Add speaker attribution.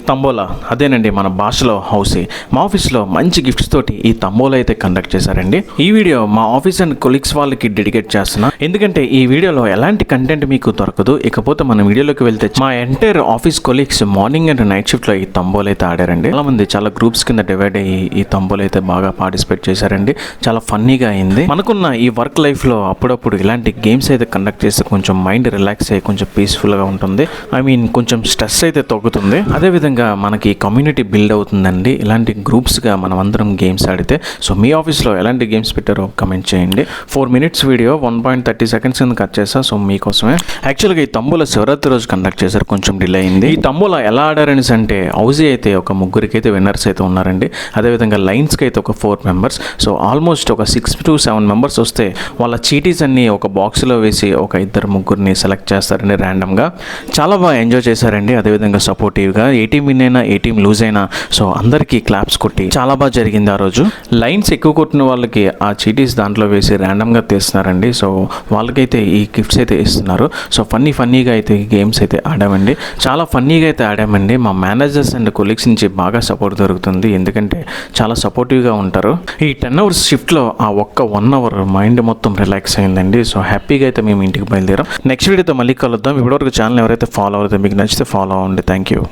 Speaker 1: తంబోలా అదేనండి మన భాషలో హౌసీ. మా ఆఫీస్లో మంచి గిఫ్ట్స్ తోటి ఈ తంబోలా అయితే కండక్ట్ చేశారండి. ఈ వీడియో మా ఆఫీస్ అండ్ కొలీగ్స్ వాళ్ళకి డెడికేట్ చేస్తున్నా, ఎందుకంటే ఈ వీడియోలో ఎలాంటి కంటెంట్ మీకు దొరకదు. ఇకపోతే మన వీడియోలోకి వెళ్తే మా entire office colleagues morning and night shift లో ఈ తంబోలా అయితే ఆడారండి. చాలా మంది చాలా గ్రూప్స్ కింద డివైడ్ అయ్యి ఈ తంబోలా అయితే బాగా పార్టిసిపేట్ చేశారండి. చాలా ఫన్నీగా అయింది. మనకున్న ఈ వర్క్ లైఫ్ లో అప్పుడప్పుడు ఇలాంటి గేమ్స్ అయితే కండక్ట్ చేస్తే కొంచెం మైండ్ రిలాక్స్ అయ్యి కొంచెం పీస్ఫుల్ గా ఉంటుంది. కొంచెం స్ట్రెస్ అయితే తగ్గుతుంది. అదేవిధంగా మనకి కమ్యూనిటీ బిల్డ్ అవుతుందండి ఇలాంటి గ్రూప్స్గా మనం అందరం గేమ్స్ ఆడితే. సో మీ ఆఫీస్లో ఎలాంటి గేమ్స్ పెట్టారో కమెంట్ చేయండి. 4 minutes వీడియో 1.30 seconds కింద కట్ చేస్తా. సో మీకోసమే యాక్చువల్గా ఈ తంబోలా శివరాత్రి రోజు కండక్ట్ చేశారు, కొంచెం డిలే అయింది. ఈ తంబోలా ఎలా ఆడారని అంటే హౌజీ అయితే ఒక ముగ్గురికి అయితే విన్నర్స్ అయితే ఉన్నారండి. అదేవిధంగా లైన్స్కి అయితే ఒక 4 members. సో ఆల్మోస్ట్ ఒక 6 to 7 members వస్తే వాళ్ళ చీటీస్ అన్ని ఒక బాక్స్లో వేసి ఒక 2-3 సెలెక్ట్ చేస్తారండి ర్యాండమ్గా. చాలా బాగా ఎంజాయ్ చేశారండి. అదేవిధంగా సపోర్టివ్గా ఏ టీం విన్ అయినా ఏ టీం లూజ్ అయినా సో అందరికీ క్లాప్స్ కొట్టి చాలా బాగా జరిగింది ఆ రోజు. లైన్స్ ఎక్కువ కొట్టిన వాళ్ళకి ఆ చీటీస్ దాంట్లో వేసి ర్యాండమ్గా తీస్తున్నారండి. సో వాళ్ళకైతే ఈ గిఫ్ట్స్ అయితే ఇస్తున్నారు. సో ఫన్నీగా అయితే గేమ్స్ అయితే ఆడామండి. చాలా ఫన్నీగా అయితే ఆడామండి. మా మేనేజర్స్ అండ్ కొలీగ్స్ నుంచి బాగా సపోర్ట్ దొరుకుతుంది, ఎందుకంటే చాలా సపోర్టివ్గా ఉంటారు. ఈ 10 hours షిఫ్ట్లో ఆ ఒక్క 1 hour మైండ్ మొత్తం రిలాక్స్ అయిందండి. సో హ్యాపీగా అయితే మేము ఇంటికి బయలుదేరాం. నెక్స్ట్ వీడియోతో మళ్ళీ కలుద్దాం. ఇప్పటివరకు ఛానల్ ఎవరైతే ఫాలో అవుతారో మీకు నచ్చితే ఫాలో అవ్వండి. Thank you.